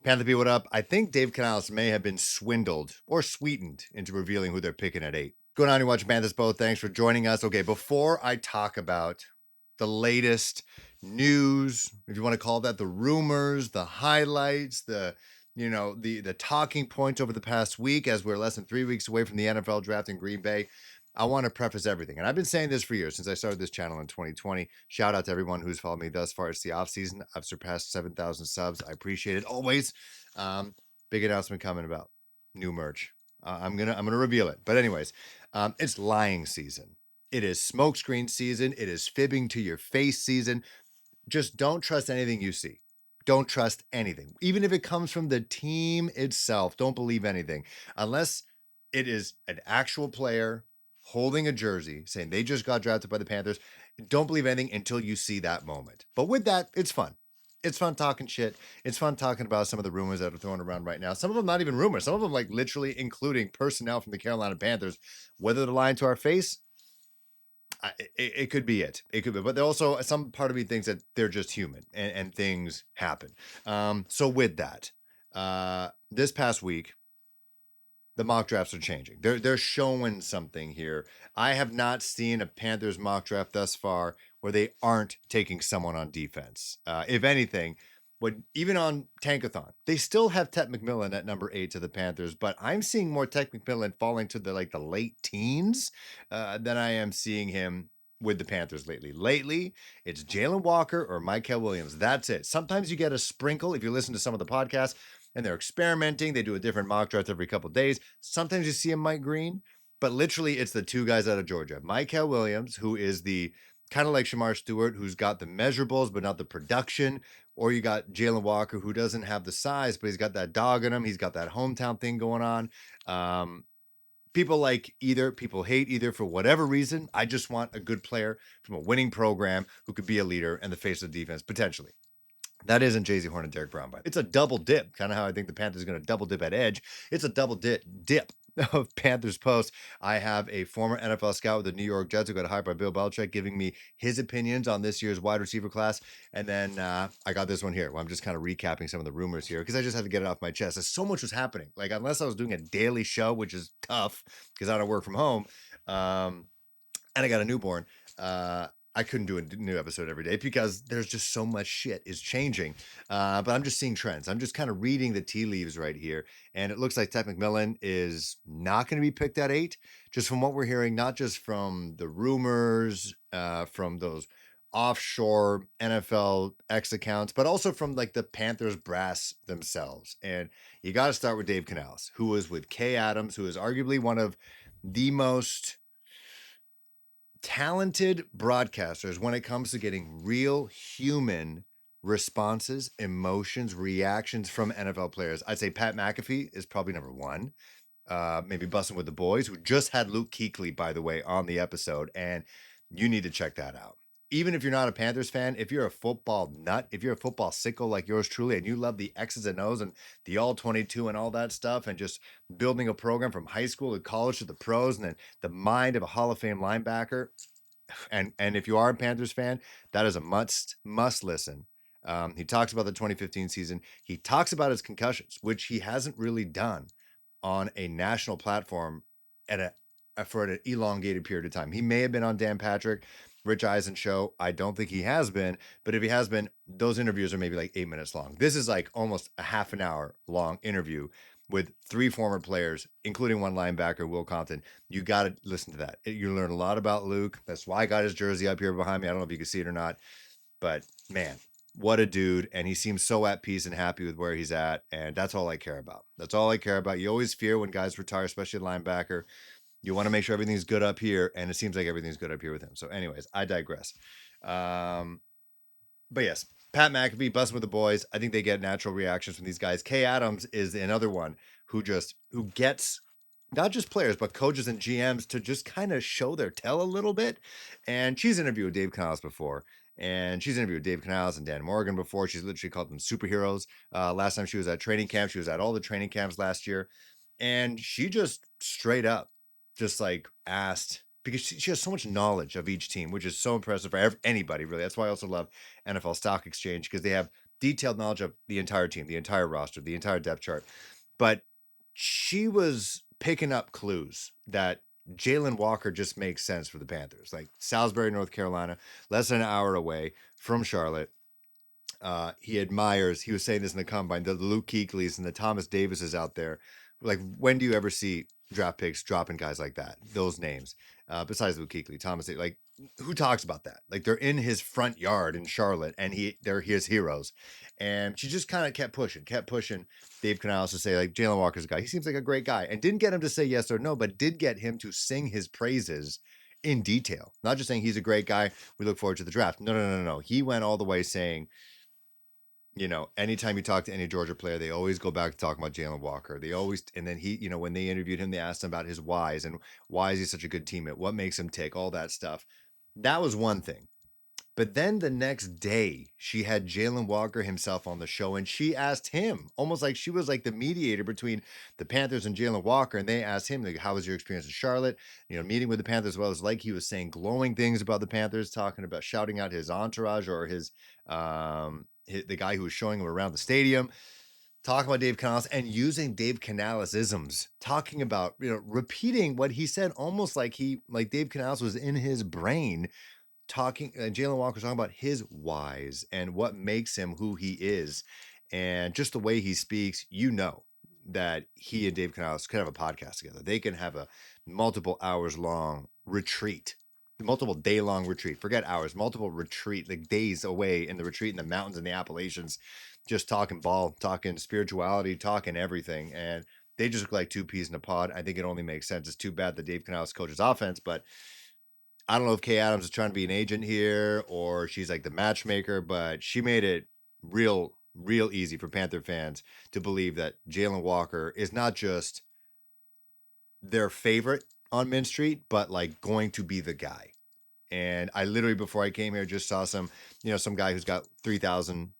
Panther B, what up? I think Dave Canales may have been swindled or sweetened into revealing who they're picking at 8. Going on, you watch Panthers both. Thanks for joining us. Okay, before I talk about the latest news, if you want to call that, the rumors, the highlights, the talking points over the past week, as we're less than 3 weeks away from the NFL draft in Green Bay, I want to preface everything. And I've been saying this for years since I started this channel in 2020. Shout out to everyone who's followed me thus far. It's the offseason. I've surpassed 7,000 subs. I appreciate it always. Um, Big announcement coming about new merch. I'm gonna reveal it. But anyways, it's lying season. It is smokescreen season. It is fibbing to your face season. Just don't trust anything you see. Don't trust anything. Even if it comes from the team itself, don't believe anything unless it is an actual player holding a jersey saying they just got drafted by the Panthers. Don't believe anything until you see that moment. But with that, it's fun. It's fun talking shit. It's fun talking about some of the rumors that are thrown around right now. Some of them not even rumors. Some of them like literally including personnel from the Carolina Panthers. Whether they're lying to our face, it could be it. It could be, but there also some part of me thinks that they're just human and things happen. So with that, this past week, the mock drafts are changing. They're showing something here. I have not seen a Panthers mock draft thus far where they aren't taking someone on defense. If anything, when even on Tankathon, they still have Ted McMillan at number 8 to the Panthers, but I'm seeing more Ted McMillan falling to the late teens than I am seeing him with the Panthers lately. Lately, it's Jaylen Walker or Michael Williams. That's it. Sometimes you get a sprinkle if you listen to some of the podcasts and they're experimenting. They do a different mock draft every couple of days. Sometimes you see a Mike Green, but literally it's the two guys out of Georgia. Michael Williams, who is the kind of like Shamar Stewart, who's got the measurables, but not the production. Or you got Jaylen Walker, who doesn't have the size, but he's got that dog in him. He's got that hometown thing going on. People like either, people hate either for whatever reason. I just want a good player from a winning program who could be a leader and the face of the defense, potentially. That isn't Jay-Z Horn and Derek Brown, but it's a double dip, kind of how I think the Panthers are going to double dip at edge. It's a double dip of Panthers post. I have a former NFL scout with the New York Jets who got hired by Bill Belichick giving me his opinions on this year's wide receiver class. And then I got this one here where I'm just kind of recapping some of the rumors here because I just had to get it off my chest. So much was happening. Like, unless I was doing a daily show, which is tough because I don't work from home, and I got a newborn, I couldn't do a new episode every day because there's just so much shit is changing. But I'm just seeing trends. I'm just kind of reading the tea leaves right here. And it looks like Ted McMillan is not going to be picked at 8, just from what we're hearing, not just from the rumors, from those offshore NFL X accounts, but also from like the Panthers brass themselves. And you got to start with Dave Canales, who was with Kay Adams, who is arguably one of the most talented broadcasters when it comes to getting real human responses, emotions, reactions from NFL players. I'd say Pat McAfee is probably number 1. Maybe Bussin' with the Boys, who just had Luke Kuechly, by the way, on the episode, and you need to check that out. Even if you're not a Panthers fan, if you're a football nut, if you're a football sicko like yours truly, and you love the X's and O's and the all 22 and all that stuff, and just building a program from high school to college to the pros, and then the mind of a Hall of Fame linebacker, and if you are a Panthers fan, that is a must listen. He talks about the 2015 season. He talks about his concussions, which he hasn't really done on a national platform at for an elongated period of time. He may have been on Dan Patrick, Rich Eisen show. I don't think he has been, but if he has been, those interviews are maybe like 8 minutes long. This is like almost a half an hour long interview with 3 former players, including one linebacker, Will Compton. You got to listen to that. You learn a lot about Luke. That's why I got his jersey up here behind me. I don't know if you can see it or not, but man, what a dude. And he seems so at peace and happy with where he's at. And that's all I care about. That's all I care about. You always fear when guys retire, especially a linebacker. You want to make sure everything's good up here. And it seems like everything's good up here with him. So anyways, I digress. But yes, Pat McAfee, Bussin' with the Boys. I think they get natural reactions from these guys. Kay Adams is another one who gets not just players, but coaches and GMs to just kind of show their tell a little bit. And she's interviewed Dave Canales before. And she's interviewed Dave Canales and Dan Morgan before. She's literally called them superheroes. Last time she was at training camp, she was at all the training camps last year. And she just straight up just like asked, because she has so much knowledge of each team, which is so impressive for anybody, really. That's why I also love NFL Stock Exchange, because they have detailed knowledge of the entire team, the entire roster, the entire depth chart. But she was picking up clues that Jaylen Walker just makes sense for the Panthers. Like Salisbury, North Carolina, less than an hour away from Charlotte. He was saying this in the combine, the Luke Kuechly's and the Thomas Davises out there. Like, when do you ever see draft picks dropping guys like that? Those names, besides Luke Kuechly, Thomas, like, who talks about that? Like, they're in his front yard in Charlotte, and they're his heroes. And she just kind of kept pushing Dave Canales to say, like, Jaylen Walker's a guy. He seems like a great guy, and didn't get him to say yes or no, but did get him to sing his praises in detail. Not just saying he's a great guy. We look forward to the draft. No. He went all the way saying, anytime you talk to any Georgia player, they always go back to talking about Jaylen Walker. They always, and then when they interviewed him, they asked him about his whys and why is he such a good teammate? What makes him tick? All that stuff. That was one thing. But then the next day, she had Jaylen Walker himself on the show, and she asked him, almost like she was like the mediator between the Panthers and Jaylen Walker. And they asked him, like, how was your experience in Charlotte? Meeting with the Panthers, as well as like he was saying glowing things about the Panthers, talking about shouting out his entourage or the guy who was showing him around the stadium, talking about Dave Canales and using Dave Canales isms, talking about, repeating what he said, almost like Dave Canales was in his brain talking. Jaylen Walker's talking about his whys and what makes him who he is. And just the way he speaks, that he and Dave Canales could have a podcast together. They can have a multiple hours long retreat, multiple day long retreat. Forget hours, multiple retreat, like days away in the retreat in the mountains in the Appalachians, just talking ball, talking spirituality, talking everything. And they just look like two peas in a pod. I think it only makes sense. It's too bad that Dave Canales coaches offense, but I don't know if Kay Adams is trying to be an agent here or she's like the matchmaker, but she made it real easy for Panther fans to believe that Jaylen Walker is not just their favorite on Min Street, but like going to be the guy. And I literally, before I came here, just saw some guy who's got 3,000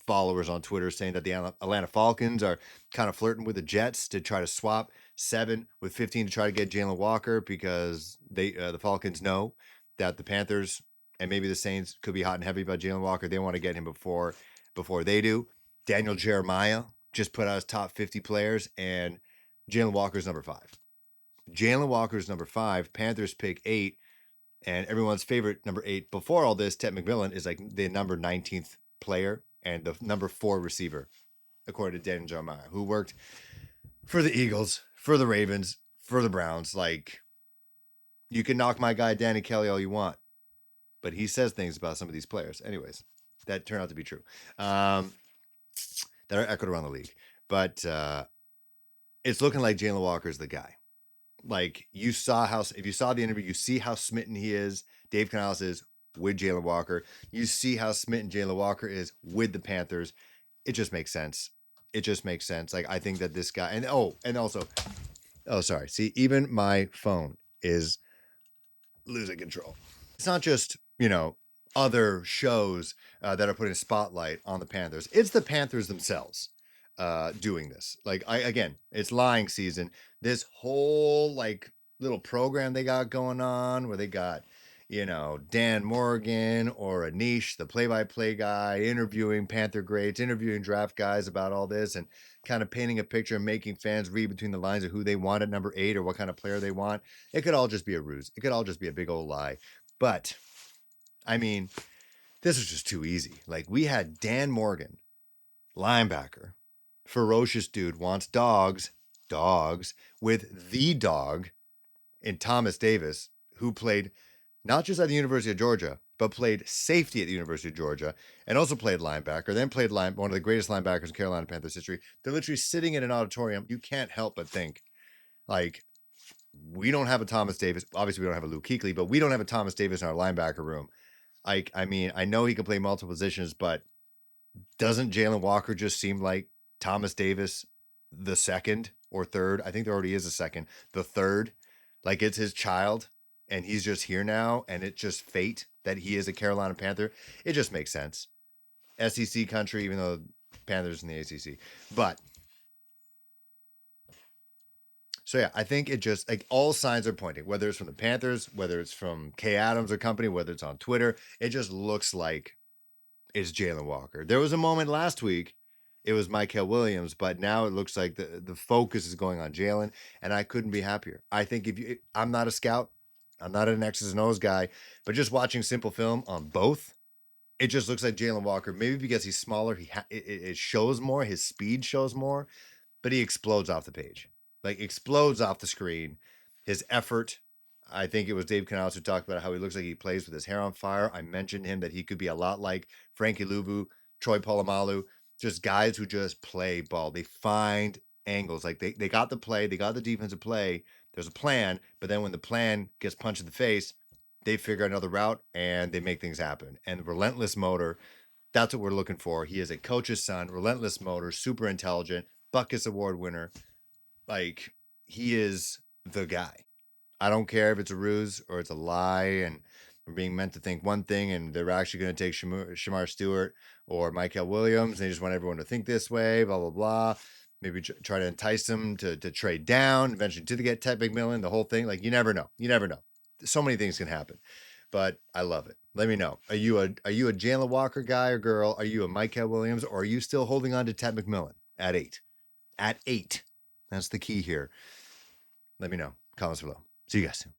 followers on Twitter saying that the Atlanta Falcons are kind of flirting with the Jets to try to swap 7 with 15 to try to get Jaylen Walker because the Falcons know that the Panthers and maybe the Saints could be hot and heavy about Jaylen Walker. They want to get him before they do. Daniel Jeremiah just put out his top 50 players, and Jaylen Walker's number 5. Jaylen Walker's number 5. Panthers pick 8, and everyone's favorite number 8 before all this, Ted McMillan, is like the number 19th player and the number 4 receiver, according to Daniel Jeremiah, who worked for the Eagles, for the Ravens, for the Browns. Like, you can knock my guy Danny Kelly all you want, but he says things about some of these players. Anyways, that turned out to be true. That are echoed around the league. But it's looking like Jaylen Walker is the guy. Like, if you saw the interview, you see how smitten he is. Dave Canales is with Jaylen Walker. You see how smitten Jaylen Walker is with the Panthers. It just makes sense. Like, I think that this guy, and also, sorry. See, even my phone is losing control. It's not just, other shows that are putting a spotlight on the Panthers. It's the Panthers themselves doing this. Like, again, it's lying season. This whole like little program they got going on where they got, Dan Morgan or Anish, the play-by-play guy, interviewing Panther greats, interviewing draft guys about all this and kind of painting a picture and making fans read between the lines of who they want at number 8 or what kind of player they want. It could all just be a ruse. It could all just be a big old lie. But, I mean, this was just too easy. Like, we had Dan Morgan, linebacker, ferocious dude, wants dogs, with the dog in Thomas Davis, who played not just at the University of Georgia, but played safety at the University of Georgia and also played linebacker, then played one of the greatest linebackers in Carolina Panthers history. They're literally sitting in an auditorium. You can't help but think, like, we don't have a Thomas Davis. Obviously, we don't have a Luke Kuechly, but we don't have a Thomas Davis in our linebacker room. I mean, I know he can play multiple positions, but doesn't Jaylen Walker just seem like Thomas Davis the second or third? I think there already is a second. The third, like, it's his child, and he's just here now, and it's just fate that he is a Carolina Panther. It just makes sense. SEC country, even though Panthers in the ACC. But so yeah, I think it just, like, all signs are pointing, whether it's from the Panthers, whether it's from Kay Adams or company, whether it's on Twitter, it just looks like it's Jaylen Walker. There was a moment last week, it was Mykel Williams, but now it looks like the focus is going on Jaylen, and I couldn't be happier. I think I'm not a scout, I'm not an X's and O's guy, but just watching simple film on both, it just looks like Jaylen Walker. Maybe because he's smaller, it shows more. His speed shows more, but he explodes off the page, like explodes off the screen. His effort. I think it was Dave Canales who talked about how he looks like he plays with his hair on fire. I mentioned him that he could be a lot like Frankie Luvu, Troy Polamalu, just guys who just play ball. They find angles. Like they got the play, they got the defensive play. There's a plan, but then when the plan gets punched in the face, they figure another route and they make things happen. And relentless motor, that's what we're looking for. He is a coach's son, relentless motor, super intelligent, Buckus Award winner. Like, he is the guy. I don't care if it's a ruse or it's a lie and we're being meant to think one thing and they're actually going to take Shamar Stewart or Mykel Williams. And they just want everyone to think this way, blah, blah, blah. Maybe try to entice them to trade down, eventually to get Ted McMillan, the whole thing. Like, you never know. You never know. So many things can happen. But I love it. Let me know. Are you a Jaylen Walker guy or girl? Are you a Mykel Williams? Or are you still holding on to Ted McMillan at 8? At 8. That's the key here. Let me know. Comments below. See you guys soon.